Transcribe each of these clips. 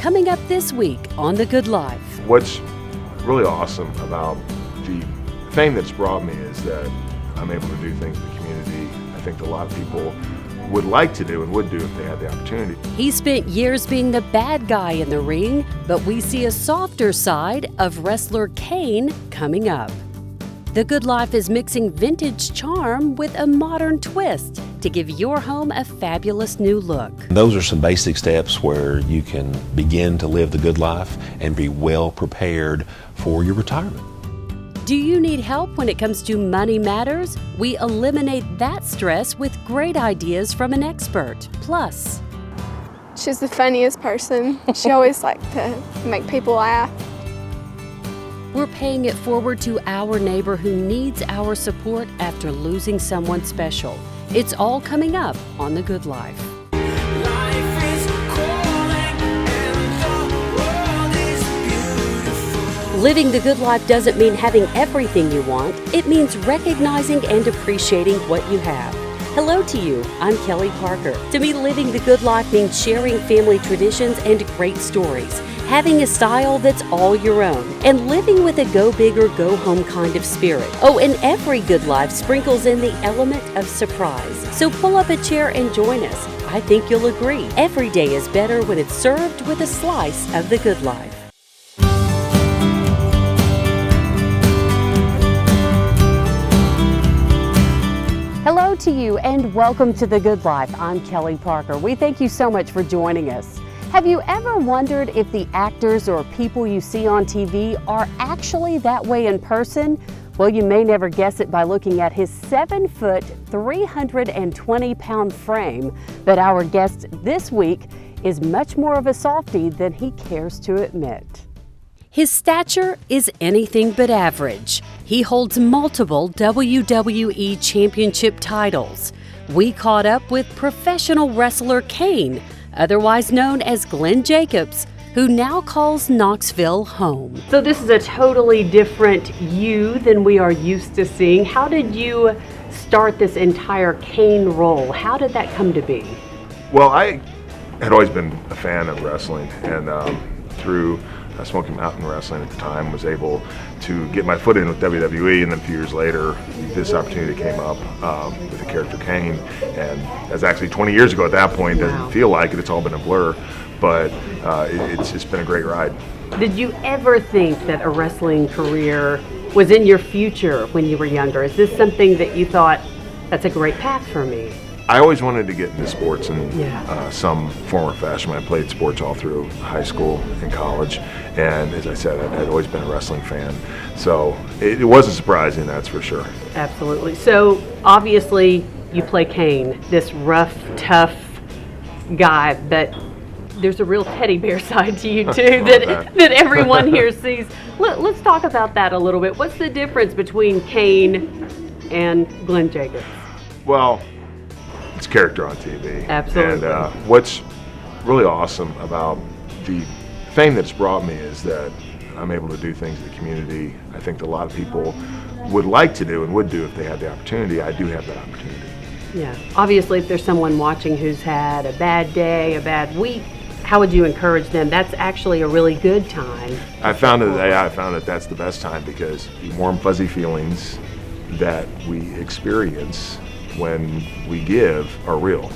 coming up this week on The Good Life. What's really awesome about the fame that's brought me is that I'm able to do things in the community I think a lot of people would like to do and would do if they had the opportunity. He spent years being the bad guy in the ring, but we see a softer side of wrestler Kane coming up. The Good Life is mixing vintage charm with a modern twist to give your home a fabulous new look. Those are some basic steps where you can begin to live the good life and be well prepared for your retirement. Do you need help when it comes to money matters? We eliminate that stress with great ideas from an expert. Plus, she's the funniest person. She always likes to make people laugh. we're paying it forward to our neighbor who needs our support after losing someone special. It's all coming up on The Good Life. Living the good life doesn't mean having everything you want. It means recognizing and appreciating what you have. Hello to you. I'm Kelli Parker. To me, living the good life means sharing family traditions and great stories, having a style that's all your own, and living with a go big or go home kind of spirit. Oh, and every good life sprinkles in the element of surprise. So pull up a chair and join us. I think you'll agree. Every day is better when it's served with a slice of the good life. Hello to you and welcome to The Good Life. I'm Kelli Parker. We thank you so much for joining us. Have you ever wondered if the actors or people you see on TV are actually that way in person? Well, you may never guess it by looking at his 7-foot, 320-pound frame. But our guest this week is much more of a softie than he cares to admit. His stature is anything but average. He holds multiple WWE Championship titles. We caught up with professional wrestler Kane, otherwise known as Glenn Jacobs, who now calls Knoxville home. So this is a totally different you than we are used to seeing. How did you start this entire Kane role? How did that come to be? Well, I had always been a fan of wrestling, and through Smoky Mountain Wrestling at the time, was able to get my foot in with WWE, and then a few years later, this opportunity came up with the character Kane, and that's actually 20 years ago at that point. Wow. Doesn't feel like it, it's all been a blur, but it's been a great ride. Did you ever think that a wrestling career was in your future when you were younger? Is this something that you thought, that's a great path for me? I always wanted to get into sports in some form or fashion. I played sports all through high school and college, and as I said, I'd always been a wrestling fan. So it wasn't surprising, that's for sure. Absolutely. So obviously you play Kane, this rough, tough guy, but there's a real teddy bear side to you too that everyone here sees. Let's talk about that a little bit. What's the difference between Kane and Glenn Jacobs? Well, it's character on TV. Absolutely. And what's really awesome about the fame that's brought me is that I'm able to do things in the community I think a lot of people would like to do and would do if they had the opportunity. I do have that opportunity. Yeah. Obviously, if there's someone watching who's had a bad day, a bad week, how would you encourage them? That's actually a really good time. I found that that's the best time, because the warm, fuzzy feelings that we experience when we give are real.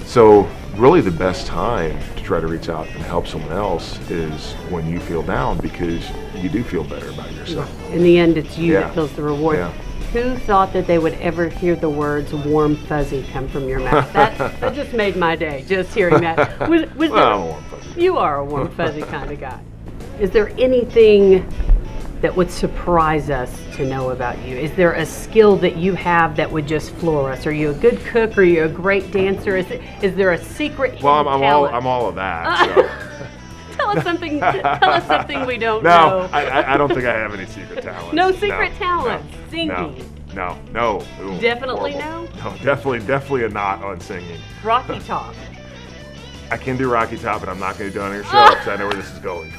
So really the best time to try to reach out and help someone else is when you feel down, because you do feel better about yourself. In the end, it's you that feels the reward. Yeah. Who thought that they would ever hear the words warm fuzzy come from your mouth? That just made my day, just hearing that. Well, I'm a warm fuzzy. You are a warm fuzzy kind of guy. Is there anything that would surprise us to know about you? Is there a skill that you have that would just floor us? Are you a good cook? Are you a great dancer? Is there a secret talent? I'm all of that. So. Tell us something we don't know. No, I don't think I have any secret talent. No secret talent. Singing. No. Ooh, definitely horrible. No, definitely a not on singing. Rocky Top. I can do Rocky Top, but I'm not going to do it on your show because I know where this is going.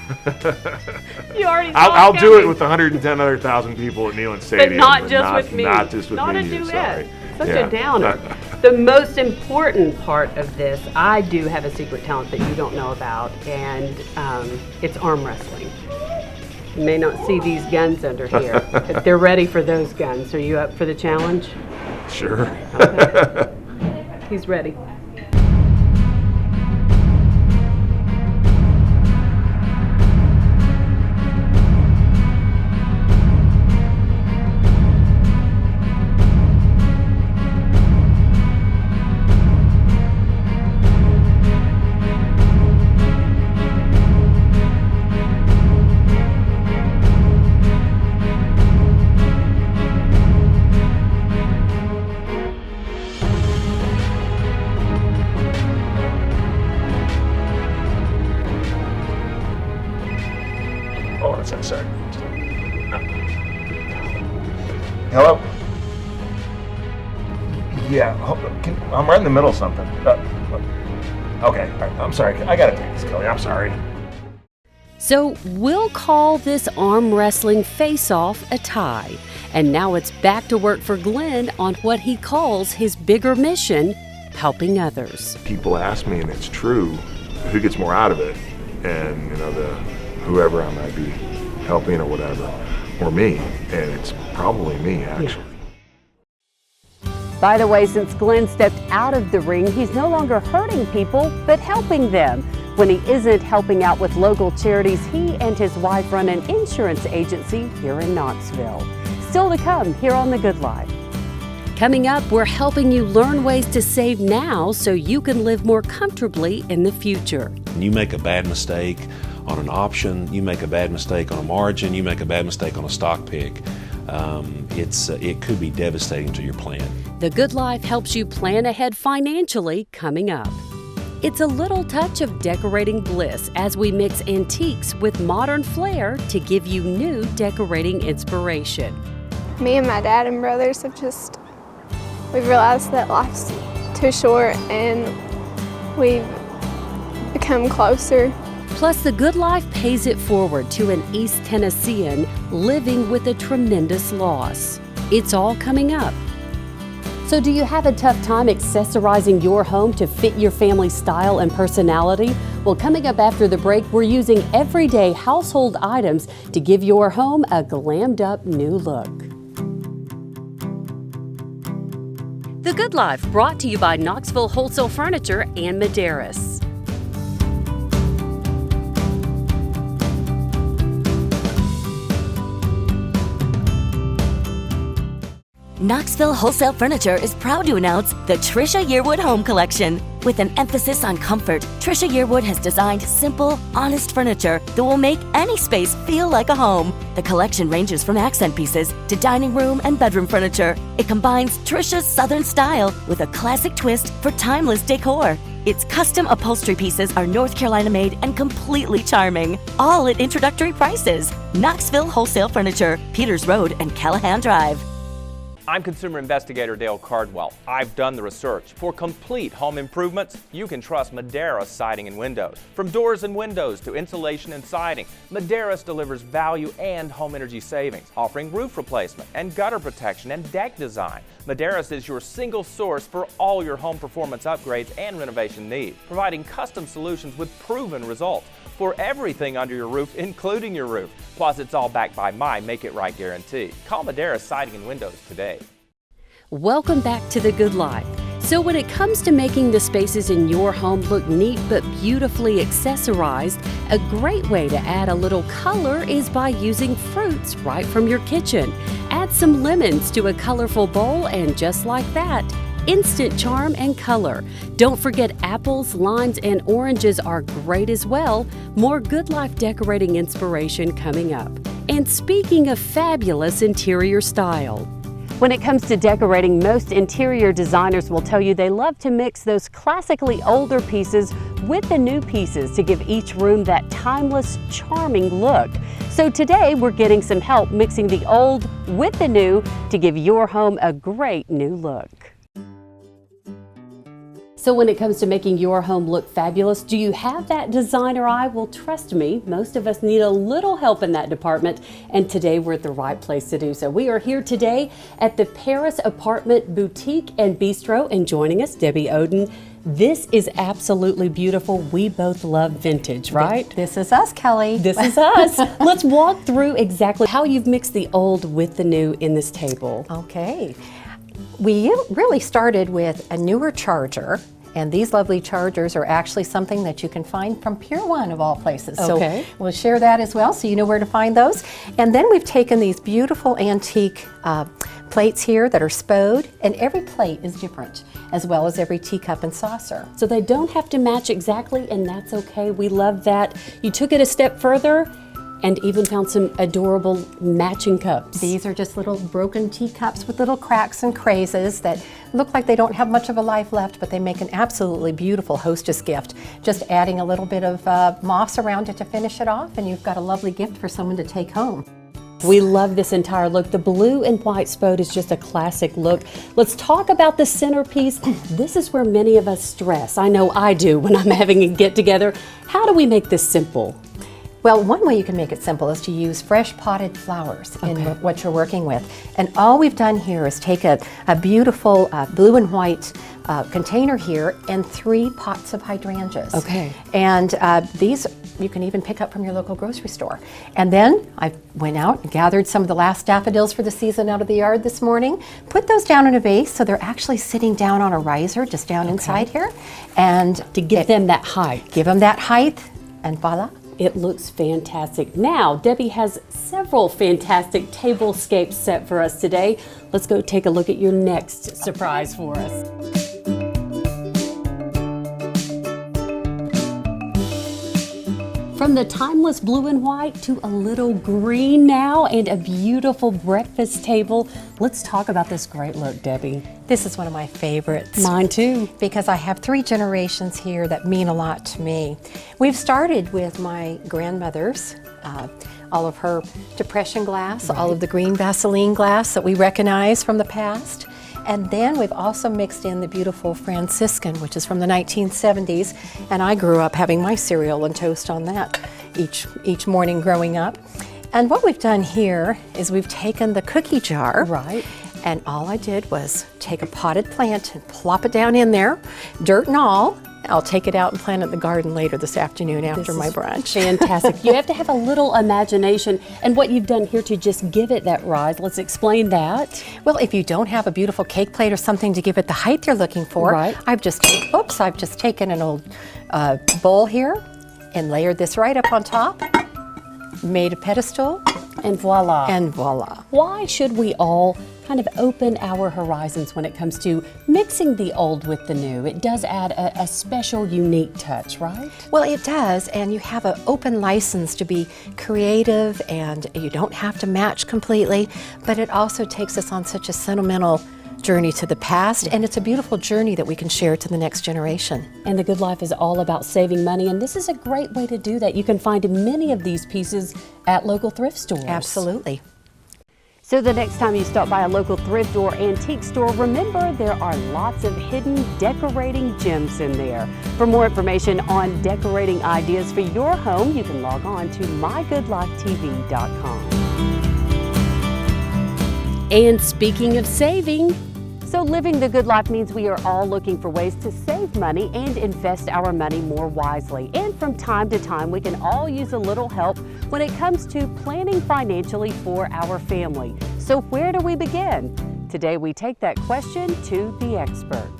You already. I'll do it with 110 other people at Neyland Stadium, but not just with me. Not just with not me. Not a duet. Sorry. Such a downer. The most important part of this, I do have a secret talent that you don't know about, and it's arm wrestling. You may not see these guns under here, but they're ready for those guns. Are you up for the challenge? Sure. Okay. He's ready. Oh, that's a sec. Hello? Yeah, I'm right in the middle of something. Okay, all right, I'm sorry. I gotta take this, Kelly. I'm sorry. So we'll call this arm wrestling face-off a tie. And now it's back to work for Glenn on what he calls his bigger mission, helping others. People ask me, and it's true, who gets more out of it? And, you know, whoever I might be helping or whatever, or me. And it's probably me, actually. By the way, since Glenn stepped out of the ring, he's no longer hurting people, but helping them. When he isn't helping out with local charities, he and his wife run an insurance agency here in Knoxville. Still to come here on The Good Life. Coming up, we're helping you learn ways to save now so you can live more comfortably in the future. You make a bad mistake on an option, you make a bad mistake on a margin, you make a bad mistake on a stock pick. It could be devastating to your plan. The Good Life helps you plan ahead financially coming up. It's a little touch of decorating bliss as we mix antiques with modern flair to give you new decorating inspiration. Me and my dad and brothers we've realized that life's too short and we've become closer. Plus, The Good Life pays it forward to an East Tennessean living with a tremendous loss. It's all coming up. So do you have a tough time accessorizing your home to fit your family's style and personality? Well, coming up after the break, we're using everyday household items to give your home a glammed up new look. The Good Life brought to you by Knoxville Wholesale Furniture and Medeiros. Knoxville Wholesale Furniture is proud to announce the Trisha Yearwood Home Collection. With an emphasis on comfort, Trisha Yearwood has designed simple, honest furniture that will make any space feel like a home. The collection ranges from accent pieces to dining room and bedroom furniture. It combines Trisha's Southern style with a classic twist for timeless decor. Its custom upholstery pieces are North Carolina made and completely charming, all at introductory prices. Knoxville Wholesale Furniture, Peters Road and Callahan Drive. I'm consumer investigator Dale Cardwell. I've done the research. For complete home improvements, you can trust Medeiros Siding and Windows. From doors and windows to insulation and siding, Medeiros delivers value and home energy savings, offering roof replacement and gutter protection and deck design. Medeiros is your single source for all your home performance upgrades and renovation needs, providing custom solutions with proven results for everything under your roof, including your roof. Plus, it's all backed by my Make It Right guarantee. Call Medeiros Siding and Windows today. Welcome back to The Good Life. So when it comes to making the spaces in your home look neat but beautifully accessorized, a great way to add a little color is by using fruits right from your kitchen. Add some lemons to a colorful bowl and just like that, instant charm and color. Don't forget apples, limes, and oranges are great as well. More Good Life decorating inspiration coming up. And speaking of fabulous interior style, when it comes to decorating, most interior designers will tell you they love to mix those classically older pieces with the new pieces to give each room that timeless, charming look. So today we're getting some help mixing the old with the new to give your home a great new look. So when it comes to making your home look fabulous, do you have that designer eye? Well, trust me, most of us need a little help in that department, and today we're at the right place to do so. We are here today at the Paris Apartment Boutique and Bistro, and joining us, Debbie Oden. This is absolutely beautiful. We both love vintage, right? This is us, Kelly. This is us. Let's walk through exactly how you've mixed the old with the new in this table. Okay. We really started with a newer charger, and these lovely chargers are actually something that you can find from Pier 1 of all places. Okay. So we'll share that as well so you know where to find those. And then we've taken these beautiful antique plates here that are spode, and every plate is different, as well as every teacup and saucer. So they don't have to match exactly, and that's okay. We love that. You took it a step further and even found some adorable matching cups. These are just little broken teacups with little cracks and crazes that look like they don't have much of a life left, but they make an absolutely beautiful hostess gift. Just adding a little bit of moss around it to finish it off, and you've got a lovely gift for someone to take home. We love this entire look. The blue and white spode is just a classic look. Let's talk about the centerpiece. This is where many of us stress. I know I do when I'm having a get together. How do we make this simple? Well, one way you can make it simple is to use fresh potted flowers in what you're working with. And all we've done here is take a beautiful blue and white container here and 3 pots of hydrangeas. Okay. And these you can even pick up from your local grocery store. And then I went out and gathered some of the last daffodils for the season out of the yard this morning, put those down in a vase so they're actually sitting down on a riser just down inside here. And to give them that height. Give them that height, and voila. It looks fantastic. Now, Debbie has several fantastic tablescapes set for us today. Let's go take a look at your next surprise for us. From the timeless blue and white to a little green now and a beautiful breakfast table. Let's talk about this great look, Debbie. This is one of my favorites. Mine too. Because I have 3 generations here that mean a lot to me. We've started with my grandmother's, all of her depression glass, all of the green Vaseline glass that we recognize from the past. And then we've also mixed in the beautiful Franciscan, which is from the 1970s, and I grew up having my cereal and toast on that each morning growing up. And what we've done here is we've taken the cookie jar, and all I did was take a potted plant and plop it down in there, dirt and all. I'll take it out and plant it in the garden later this afternoon after my brunch. Fantastic. You have to have a little imagination, and what you've done here to just give it that rise. Let's explain that. Well, if you don't have a beautiful cake plate or something to give it the height you're looking for, I've just taken an old bowl here and layered this right up on top, made a pedestal, and voila. And voila. Why should we all kind of open our horizons when it comes to mixing the old with the new? It does add a special, unique touch, right? Well, it does, and you have an open license to be creative, and you don't have to match completely, but it also takes us on such a sentimental journey to the past, and it's a beautiful journey that we can share to the next generation. And the Good Life is all about saving money, and this is a great way to do that. You can find many of these pieces at local thrift stores. Absolutely. So the next time you stop by a local thrift or antique store, remember there are lots of hidden decorating gems in there. For more information on decorating ideas for your home, you can log on to mygoodlifetv.com. And speaking of saving, so living the good life means we are all looking for ways to save money and invest our money more wisely. And from time to time, we can all use a little help when it comes to planning financially for our family. So where do we begin? Today we take that question to the expert.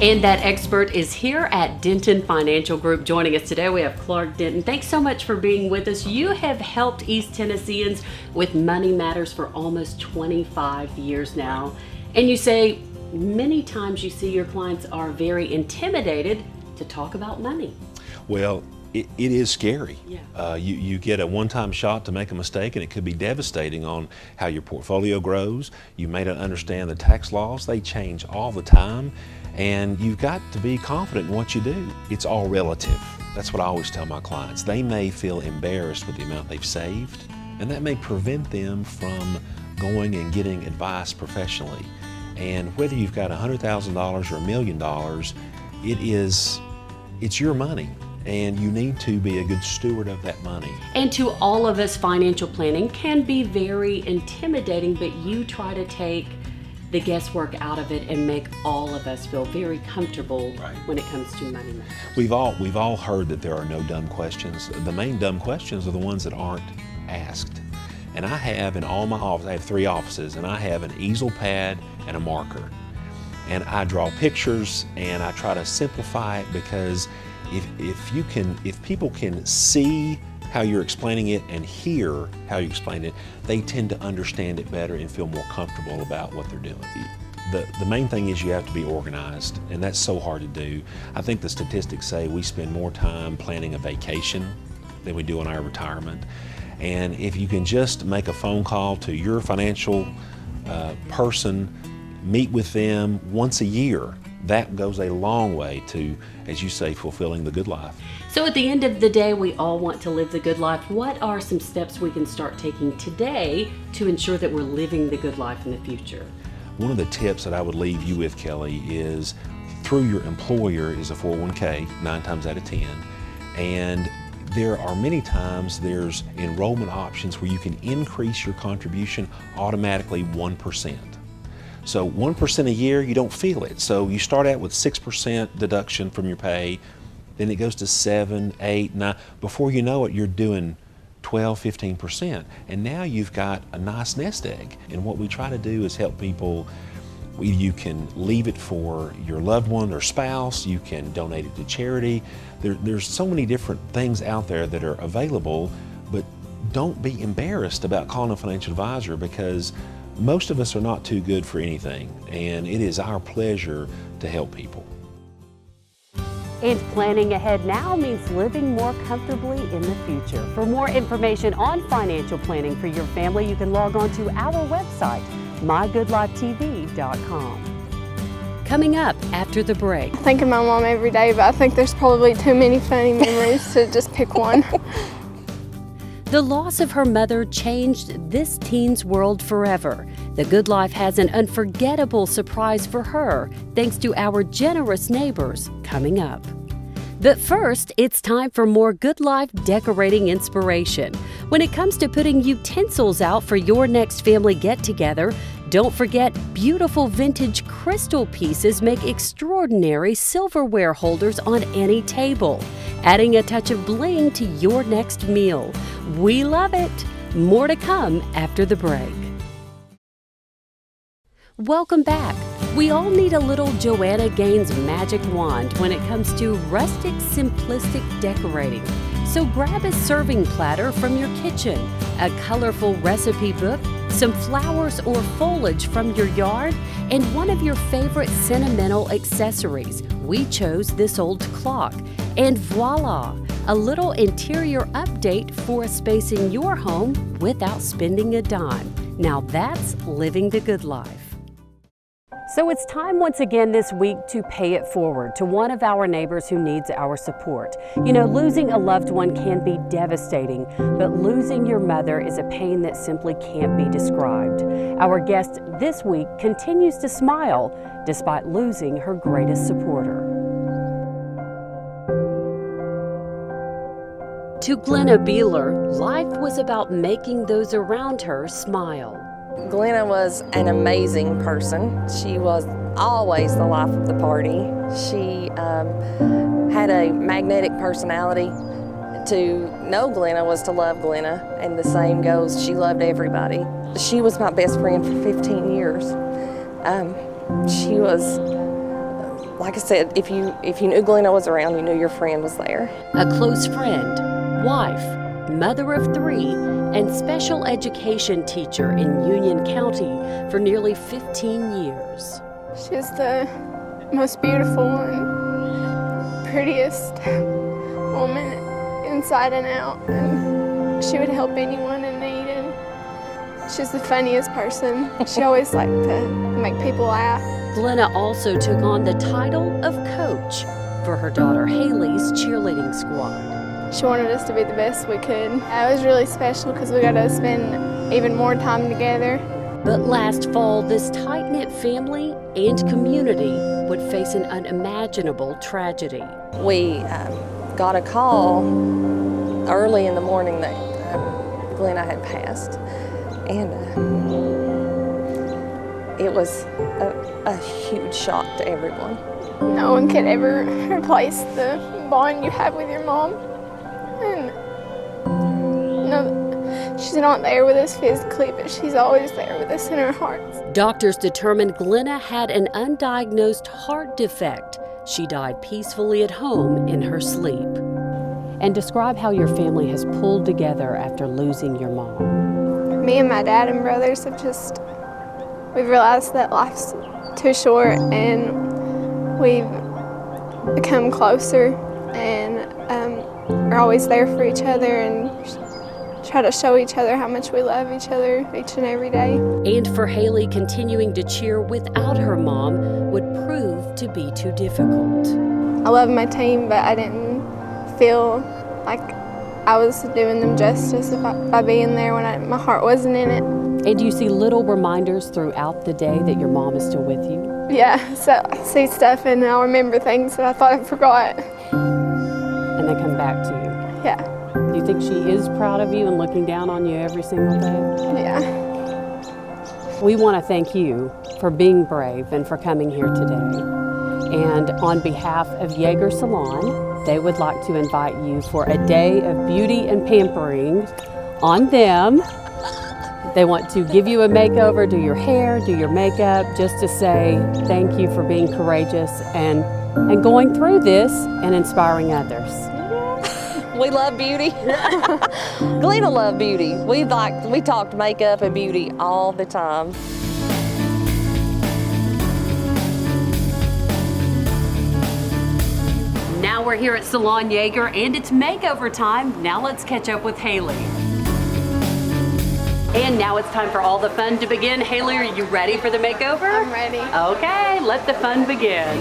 And that expert is here at Denton Financial Group. Joining us today, we have Clark Denton. Thanks so much for being with us. You have helped East Tennesseans with money matters for almost 25 years now. And you say many times you see your clients are very intimidated to talk about money. Well, it is scary. Yeah. You get a one-time shot to make a mistake, and it could be devastating on how your portfolio grows. You may not understand the tax laws. They change all the time, and you've got to be confident in what you do. It's all relative. That's what I always tell my clients. They may feel embarrassed with the amount they've saved, and that may prevent them from going and getting advice professionally. And whether you've got $100,000 or $1 million, it's your money, and you need to be a good steward of that money. And to all of us, financial planning can be very intimidating, but you try to take the guesswork out of it and make all of us feel very comfortable when it comes to money matters. We've all heard that there are no dumb questions. The main dumb questions are the ones that aren't asked. And I have in all my offices, I have 3 offices, and I have an easel pad and a marker. And I draw pictures and I try to simplify it, because if people can see how you're explaining it and hear how you explain it, they tend to understand it better and feel more comfortable about what they're doing. The main thing is you have to be organized, and that's so hard to do. I think the statistics say we spend more time planning a vacation than we do in our retirement. And if you can just make a phone call to your financial person, meet with them once a year, that goes a long way to, as you say, fulfilling the good life. So at the end of the day, we all want to live the good life. What are some steps we can start taking today to ensure that we're living the good life in the future? One of the tips that I would leave you with, Kelly, is through your employer is a 401k, 9 times out of 10. And there are many times there's enrollment options where you can increase your contribution automatically 1%. So 1% a year, you don't feel it. So you start out with 6% deduction from your pay, then it goes to 7, 8, 9. Before you know it, you're doing 12, 15%. And now you've got a nice nest egg. And what we try to do is help people. You can leave it for your loved one or spouse. You can donate it to charity. There's so many different things out there that are available, but don't be embarrassed about calling a financial advisor, because most of us are not too good for anything, and it is our pleasure to help people. And planning ahead now means living more comfortably in the future. For more information on financial planning for your family, you can log on to our website, mygoodlifetv.com. Coming up after the break. I think of my mom every day, but I think there's probably too many funny memories to just pick one. The loss of her mother changed this teen's world forever. The Good Life has an unforgettable surprise for her, thanks to our generous neighbors, coming up. But first, it's time for more Good Life decorating inspiration. When it comes to putting utensils out for your next family get-together, don't forget beautiful vintage crystal pieces make extraordinary silverware holders on any table, adding a touch of bling to your next meal. We love it! More to come after the break. Welcome back. We all need a little Joanna Gaines magic wand when it comes to rustic, simplistic decorating. So grab a serving platter from your kitchen, a colorful recipe book, some flowers or foliage from your yard, and one of your favorite sentimental accessories. We chose this old clock. And voila! A little interior update for a space in your home without spending a dime. Now that's living the good life. So it's time once again this week to pay it forward to one of our neighbors who needs our support. You know, losing a loved one can be devastating, but losing your mother is a pain that simply can't be described. Our guest this week continues to smile despite losing her greatest supporter. To Glenna Beeler, life was about making those around her smile. Glenna was an amazing person. She was always the life of the party. She had a magnetic personality. To know Glenna was to love Glenna, and the same goes, she loved everybody. She was my best friend for 15 years. She was, like I said, if you knew Glenna was around, you knew your friend was there. A close friend, wife, mother of 3, and special education teacher in Union County for nearly 15 years. She's the most beautiful and prettiest woman inside and out, and she would help anyone in need, and she's the funniest person. She always liked to make people laugh. Glenna also took on the title of coach for her daughter Haley's cheerleading squad. she wanted us to be the best we could. It was really special because we got to spend even more time together. But last fall, this tight-knit family and community would face an unimaginable tragedy. We got a call early in the morning that Glenna had passed, and it was a huge shock to everyone. No one could ever replace the bond you have with your mom. And no, she's not there with us physically, but she's always there with us in our hearts. Doctors determined Glenna had an undiagnosed heart defect. She died peacefully at home in her sleep. And describe how your family has pulled together after losing your mom. Me and my dad and brothers have we've realized that life's too short, and we've become closer and are always there for each other and try to show each other how much we love each other each and every day. And for Haley, continuing to cheer without her mom would prove to be too difficult. I love my team, but I didn't feel like I was doing them justice by being there when my heart wasn't in it. And do you see little reminders throughout the day that your mom is still with you? Yeah, so I see stuff and I'll remember things that I thought I forgot. And they come back to you? Yeah. Do you think she is proud of you and looking down on you every single day? Yeah. We want to thank you for being brave and for coming here today. And on behalf of Yeager Salon, they would like to invite you for a day of beauty and pampering on them. They want to give you a makeover, do your hair, do your makeup, just to say thank you for being courageous and going through this and inspiring others. We love beauty. Glenna loved beauty. We talked makeup and beauty all the time. Now we're here at Salon Yeager and it's makeover time. Now let's catch up with Haley. And now it's time for all the fun to begin. Haley, are you ready for the makeover? I'm ready. Okay, let the fun begin.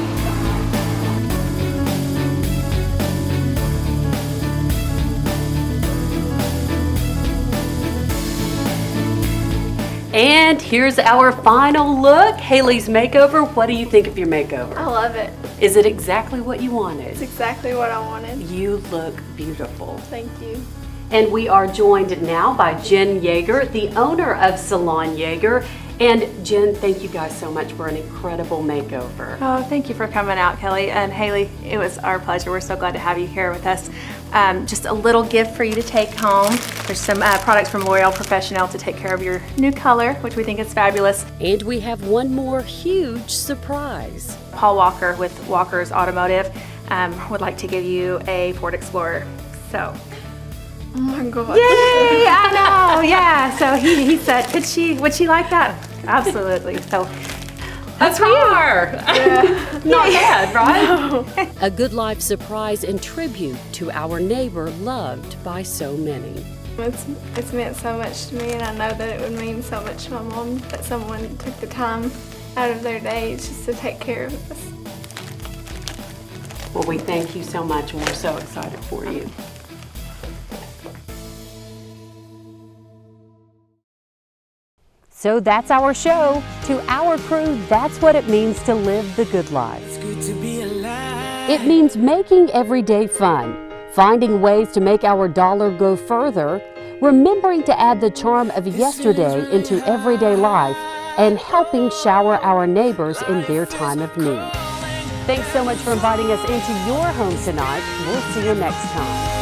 And here's our final look. Haley's makeover. What do you think of your makeover? I love it. Is it exactly what you wanted? It's exactly what I wanted. You look beautiful. Thank you. And we are joined now by Jen Yeager, the owner of Salon Yeager. And Jen, thank you guys so much for an incredible makeover. Oh, thank you for coming out, Kelly. And Haley, it was our pleasure. We're so glad to have you here with us. Just a little gift for you to take home. There's some products from L'Oreal Professional to take care of your new color, which we think is fabulous. And we have one more huge surprise. Paul Walker with Walker's Automotive would like to give you a Ford Explorer. So. Oh my God. Yay, I know, yeah. So he said, would she like that? Absolutely. So a car. Yeah. Not bad, right? No. A Good Life surprise and tribute to our neighbor loved by so many. It's meant so much to me, and I know that it would mean so much to my mom that someone took the time out of their days just to take care of us. Well, we thank you so much, and we're so excited for you. So that's our show. To our crew, that's what it means to live the good life. It's good to be alive. It means making every day fun, finding ways to make our dollar go further, remembering to add the charm of yesterday into everyday life, and helping shower our neighbors in their time of need. Thanks so much for inviting us into your home tonight. We'll see you next time.